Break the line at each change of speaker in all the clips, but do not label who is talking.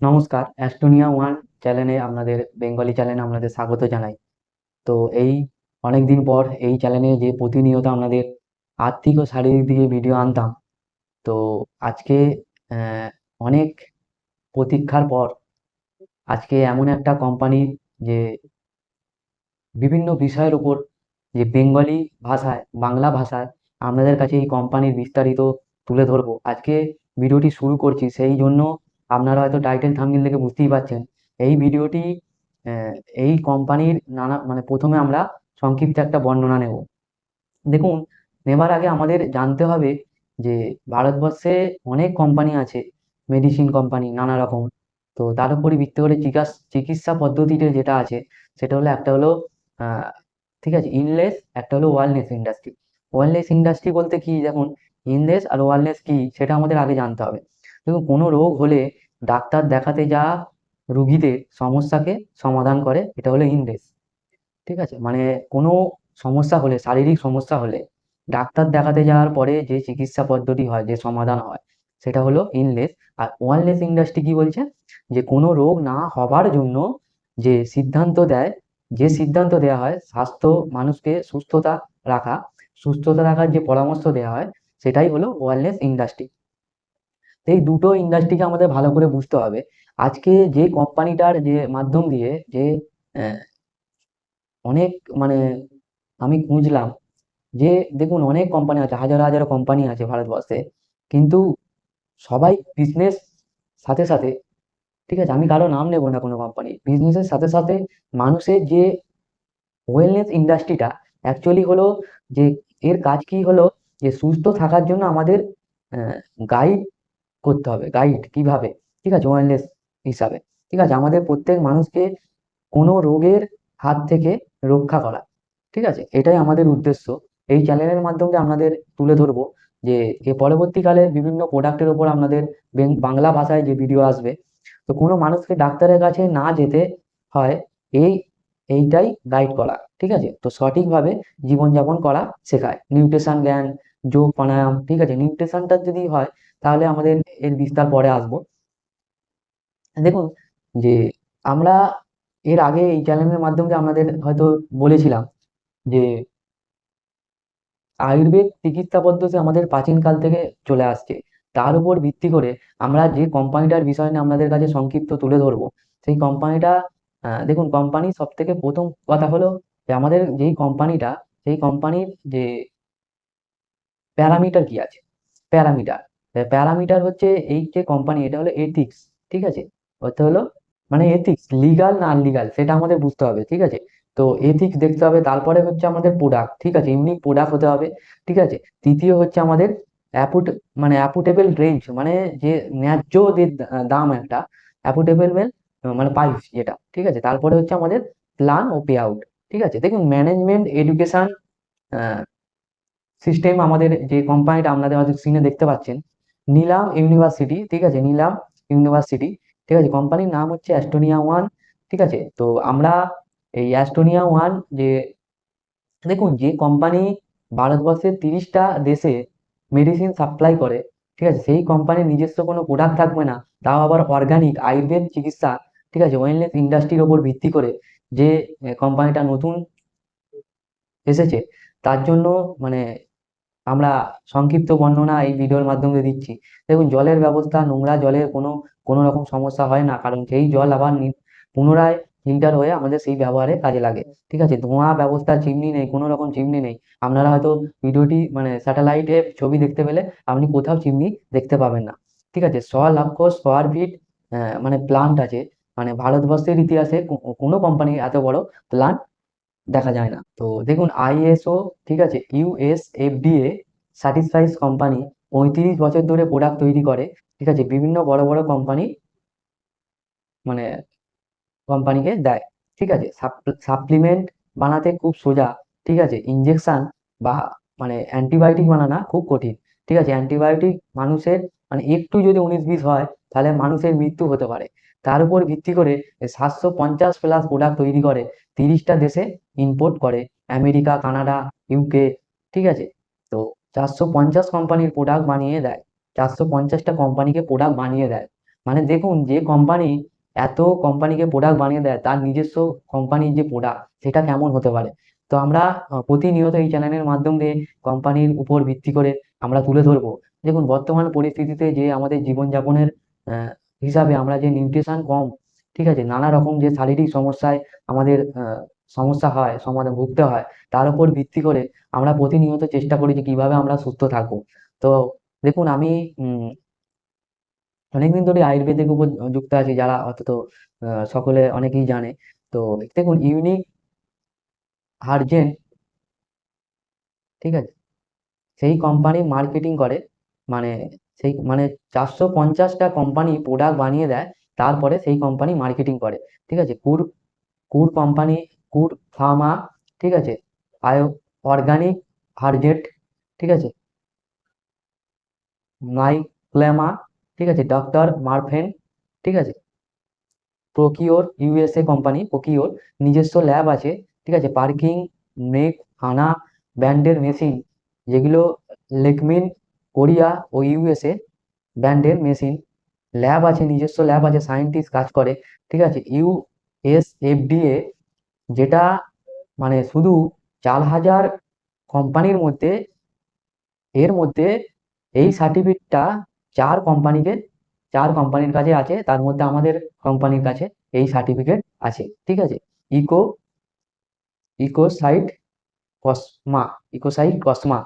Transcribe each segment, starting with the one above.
নমস্কার, Astonia one চ্যানেলে আপনাদের বেঙ্গলি চ্যানেলে আপনাদের স্বাগত জানাই। তো এই অনেকদিন পর এই চ্যানেলে যে প্রতিনিয়ত আপনাদের আর্থিক ও শারীরিক দিকে ভিডিও আনতাম, তো আজকে অনেক প্রতীক্ষার পর আজকে এমন একটা কোম্পানি যে বিভিন্ন বিষয়ের উপর যে বেঙ্গলি ভাষায় বাংলা ভাষায় আপনাদের কাছে এই কোম্পানির বিস্তারিত তুলে ধরবো। আজকে ভিডিওটি শুরু করছি, সেই জন্য আপনারা হয়তো টাইটেল থাম্বনেল থেকে বুঝতেই পারছেন এই ভিডিওটি আহ, এই কোম্পানির নানা প্রথমে আমরা সংক্ষিপ্ত একটা বর্ণনা নেব। দেখুন, নেবার আগে আমাদের জানতে হবে যে ভারতবর্ষে অনেক কোম্পানি আছে, মেডিসিন কোম্পানি নানা রকম। তো তার উপরই ভিত্তি করে চিকিৎসা পদ্ধতিতে যেটা আছে সেটা হলো একটা হলো আহ, ঠিক আছে, ইনলেস, একটা হলো ওয়েলনেস ইন্ডাস্ট্রি। ওয়েলনেস ইন্ডাস্ট্রি বলতে কি, দেখুন, ইনলেস আর ওয়েলনেস কি সেটা আমাদের আগে জানতে হবে। দেখুন, কোনো রোগ হলে ডাক্তার দেখাতে যা রুগীদের সমস্যাকে সমাধান করে এটা হলো ইনলেস। ঠিক আছে, কোনো সমস্যা হলে, শারীরিক সমস্যা হলে ডাক্তার দেখাতে যাওয়ার পরে যে চিকিৎসা পদ্ধতি হয়, যে সমাধান হয়, সেটা হলো ইনলেস। আর ওয়ানলেস ইন্ডাস্ট্রি কি বলছে, যে কোনো রোগ না হবার জন্য যে সিদ্ধান্ত দেয়, যে সিদ্ধান্ত দেওয়া হয় স্বাস্থ্য, মানুষকে রাখা সুস্থতা রাখার যে পরামর্শ দেওয়া হয়, সেটাই হলো ওয়ানলেস ইন্ডাস্ট্রি। এই দুটো ইন্ডাস্ট্রিকে আমাদের ভালো করে বুঝতে হবে। আজকে যে কোম্পানিটার যে মাধ্যম দিয়ে যে আহ, অনেক মানে আমি খুঁজলাম যে, দেখুন, অনেক কোম্পানি আছে, হাজার হাজার কোম্পানি আছে ভারতবর্ষে, কিন্তু সবাই বিজনেস সাথে সাথে, ঠিক আছে, আমি কারো নাম নেব না কোনো কোম্পানি, বিজনেসের সাথে সাথে মানুষের যে ওয়েলনেস ইন্ডাস্ট্রিটা অ্যাকচুয়ালি হলো যে, এর কাজ কি হলো, যে সুস্থ থাকার জন্য আমাদের গাইড করতে হবে, গাইড কিভাবে, ঠিক আছে, ওয়েলনেস হিসাবে, ঠিক আছে, আমাদের প্রত্যেক মানুষকে কোনো রোগের হাত থেকে রক্ষা করা। ঠিক আছে, এটাই আমাদের উদ্দেশ্য। এই চ্যানেলের মাধ্যমে আপনাদের তুলে ধরবো যে পরবর্তীকালে বিভিন্ন প্রোডাক্টের উপর আপনাদের বাংলা ভাষায় যে ভিডিও আসবে, তো কোনো মানুষকে ডাক্তারের কাছে না যেতে হয়, এই এইটাই গাইড করা। ঠিক আছে, তো সঠিকভাবে জীবনযাপন করা শেখায়, নিউট্রিশন জ্ঞান, যোগ প্রাণায়াম। ঠিক আছে, নিউট্রিশনটা যদি হয় তাহলে আমাদের এর বিস্তার পরে আসবো। দেখুন, যে আমরা এর আগে এই চ্যানেলের মাধ্যমে আপনাদের হয়তো বলেছিলাম যে আয়ুর্বেদ চিকিৎসা পদ্ধতি আমাদের প্রাচীনকাল থেকে চলে আসছে। তার উপর ভিত্তি করে আমরা যে কোম্পানিটার বিষয় নিয়ে আপনাদের কাছে সংক্ষিপ্ত তুলে ধরবো, সেই কোম্পানিটা, দেখুন, কোম্পানি সব থেকে প্রথম কথা হলো যে আমাদের যেই কোম্পানিটা, সেই কোম্পানির যে প্যারামিটার কি আছে, প্যারামিটার প্যারামিটার হচ্ছে এই যে কোম্পানি, এটা হলো এথিক্স। ঠিক আছে, ওটা হলো এথিক্স, লিগাল না আনলিগাল সেটা আমাদের বুঝতে হবে। ঠিক আছে, তো এথিক্স দেখতে হবে, তারপরে হচ্ছে আমাদের প্রোডাক্ট, ঠিক আছে, ইউনিক প্রোডাক্ট হতে হবে। ঠিক আছে, তৃতীয় হচ্ছে আমাদের অ্যাপুট অ্যাপুটেবল রেঞ্জ, যে ন্যায্য যে দাম একটা অ্যাপুটেবল প্রাইস যেটা। ঠিক আছে, তারপরে হচ্ছে আমাদের প্ল্যান ও পে আউট। ঠিক আছে, দেখুন, ম্যানেজমেন্ট এডুকেশন সিস্টেম, আমাদের যে কোম্পানিটা আপনাদের হয়তো স্ক্রিনে দেখতে পাচ্ছেন, নিলাম ইউনিভার্সিটি। ঠিক আছে, নিলাম ইউনিভার্সিটি। ঠিক আছে, কোম্পানির নাম হচ্ছে অ্যাস্টোনিয়া ওয়ান। ঠিক আছে, তো আমরা এই অ্যাস্টোনিয়া ওয়ান যে, দেখুন, যে কোম্পানি ভারতবর্ষের 30টা দেশে মেডিসিন সাপ্লাই করে, ঠিক আছে, সেই কোম্পানির নিজস্ব কোনো প্রোডাক্ট থাকবে না, তাও আবার অর্গানিক আয়ুর্বেদ চিকিৎসা। ঠিক আছে, ওয়েলনেস ইন্ডাস্ট্রির ওপর ভিত্তি করে যে কোম্পানিটা নতুন এসেছে, তার জন্য মানে আমরা সংক্ষিপ্ত বর্ণনা এই ভিডিওর মাধ্যমে দিচ্ছি। দেখুন, জলের ব্যবস্থা, নোংরা জলের কোনো কোনো রকম সমস্যা হয় না, কারণ সেই জল আবার পুনরায় ফিল্টার হয়ে আমাদের সেই ব্যবহারে কাজে লাগে। ঠিক আছে, ধোঁয়া ব্যবস্থা, চিমনি নেই, কোনো রকম চিমনি নেই। আপনারা হয়তো ভিডিওটি স্যাটেলাইটে ছবি দেখতে পেলে আপনি কোথাও চিমনি দেখতে পাবেন না। ঠিক আছে, 1,00,000 স্কোয়ার ফিট প্লান্ট আছে। ভারতবর্ষের ইতিহাসে কোনো কোম্পানি এত বড় প্লান্ট দেখা যায় না। তো দেখুন, আইএসও, ঠিক আছে, ইউএসএফডিএ স্যাটিসফাইস কোম্পানি 35 বছর ধরে প্রোডাক্ট তৈরি করে। ঠিক আছে, বিভিন্ন বড় বড় কোম্পানি মানে কোম্পানিকে দেয়। ঠিক আছে, সাপ্লিমেন্ট বানাতে খুব সোজা। ঠিক আছে, ইনজেকশন বা অ্যান্টিবায়োটিক বানানো খুব কঠিন। ঠিক আছে, অ্যান্টিবায়োটিক মানুষের একটু যদি 19-20 হয় তাহলে মানুষের মৃত্যু হতে পারে। তার উপর ভিত্তি করে 750+ প্রোডাক্ট তৈরি করে, 30টা দেশে ইম্পোর্ট করে, আমেরিকা, কানাডা, ইউকে। ঠিক আছে, তো 450 কোম্পানির প্রোডাক্ট বানিয়ে দেয়, 450টা কোম্পানিকে প্রোডাক্ট বানিয়ে দেয়। মানে দেখুন, যে কোম্পানি এত কোম্পানিকে প্রোডাক্ট বানিয়ে দেয়, তার নিজস্ব কোম্পানির যে প্রোডাক্ট সেটা কেমন হতে পারে। তো আমরা প্রতিনিয়ত এই চ্যানেলের মাধ্যম দিয়ে কোম্পানির উপর ভিত্তি করে আমরা তুলে ধরবো। দেখুন, বর্তমান পরিস্থিতিতে যে আমাদের জীবনযাপনের হিসাবে আমরা যে নিউট্রিশন কম, ঠিক আছে, নানা রকম যে শারীরিক সমস্যায় আমাদের সমস্যা হয়, সমাধান ভুগতে হয়, তার উপর ভিত্তি করে আমরা প্রতিনিয়ত চেষ্টা করি যে কিভাবে আমরা সুস্থ থাকবো। তো দেখুন, আমি অনেকদিন ধরে আয়ুর্বেদের উপর যুক্ত আছি, যারা অন্তত সকলে অনেকেই জানে। তো দেখুন, ইউনিক হার্জেন, ঠিক আছে, সেই কোম্পানি মার্কেটিং করে, মানে মানে 450টা কোম্পানি প্রোডাক্ট বানিয়ে দেয়, তারপরে সেই কোম্পানি মার্কেটিং করে। ঠিক আছে, কুর কুর কোম্পানি, কুর ফার্মা, ঠিক আছে, আয় অর্গানিক হার্জেট, ঠিক আছে, মাইক্লেমা, ঠিক আছে, ডক্টর মারফেন, ঠিক আছে, প্রোকিওর, ইউএসএ কোম্পানি প্রোকিওর, নিজস্ব ল্যাব আছে, ঠিক আছে, পার্কিং, মেক, হানা ব্র্যান্ডের মেশিন, যেগুলো লেকমিন, কোরিয়া ও ইউএসএ ব্র্যান্ডের মেশিন, ল্যাব আছে, নিজস্ব ল্যাব আছে, সায়েন্টিস্ট কাজ করে। ঠিক আছে, ইউএসএফডিএ, যেটা মানে শুধু 4,000 কোম্পানির মধ্যে, এর মধ্যে এই সার্টিফিকেটটা চার কোম্পানিকে, চার কোম্পানির কাছে আছে, তার মধ্যে আমাদের কোম্পানির কাছে এই সার্টিফিকেট আছে। ঠিক আছে, ইকো ইকোসাইট কসমা ইকোসাইট কসমা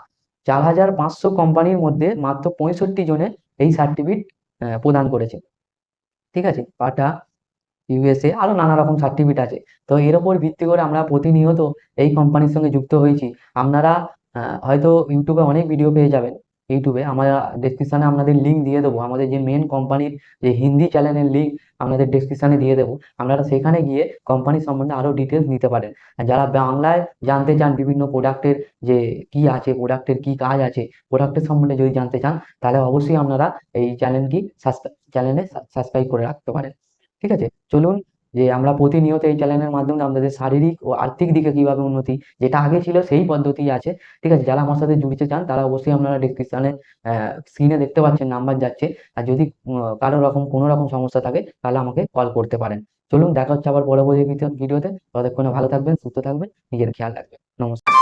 4,500 কোম্পানির মধ্যে মাত্র 65 জনে এই সার্টিফিকেট প্রদান করেছে। ঠিক আছে, পাটা, ইউএসএ, আরো নানা রকম সার্টিফিকেট আছে। তো এর উপর ভিত্তি করে আমরা প্রতিনিয়ত এই কোম্পানির সঙ্গে যুক্ত হয়েছি। আপনারা হয়তো ইউটিউবে অনেক ভিডিও পেয়ে যাবেন। ইউটিউবে আমরা ডেসক্রিপশনে আপনাদের লিঙ্ক দিয়ে দেবো, আমাদের যে মেন কোম্পানির যে হিন্দি চ্যানেলের লিঙ্ক আপনাদের ডেসক্রিপশনে দিয়ে দেবো। আপনারা সেখানে গিয়ে কোম্পানি সম্বন্ধে আরো ডিটেলস নিতে পারেন। আর যারা বাংলায় জানতে চান বিভিন্ন প্রোডাক্টের যে কি আছে, প্রোডাক্টের কি কাজ আছে, প্রোডাক্টের সম্বন্ধে যদি জানতে চান, তাহলে অবশ্যই আপনারা এই চ্যানেলে সাবস্ক্রাইব করে রাখতে পারেন। ঠিক আছে, চলুন, যে আমরা প্রতিনিয়ত এই চ্যানেলের মাধ্যমে আমাদের শারীরিক ও আর্থিক দিকে কিভাবে উন্নতি, যেটা আগে ছিল সেই পদ্ধতি আছে। ঠিক আছে, যারা আমার সাথে জুড়তে চান তারা অবশ্যই আপনারা ডিসক্রিপশনে স্ক্রিনে দেখতে পাচ্ছেন, নাম্বার যাচ্ছে। আর যদি কারো রকম কোনো রকম সমস্যা থাকে, তাহলে আমাকে কল করতে পারেন। চলুন, দেখা হচ্ছে আবার পরবর্তী ভিডিওতে। ততক্ষণে ভালো থাকবেন, সুস্থ থাকবেন, নিজের খেয়াল রাখবেন। নমস্কার।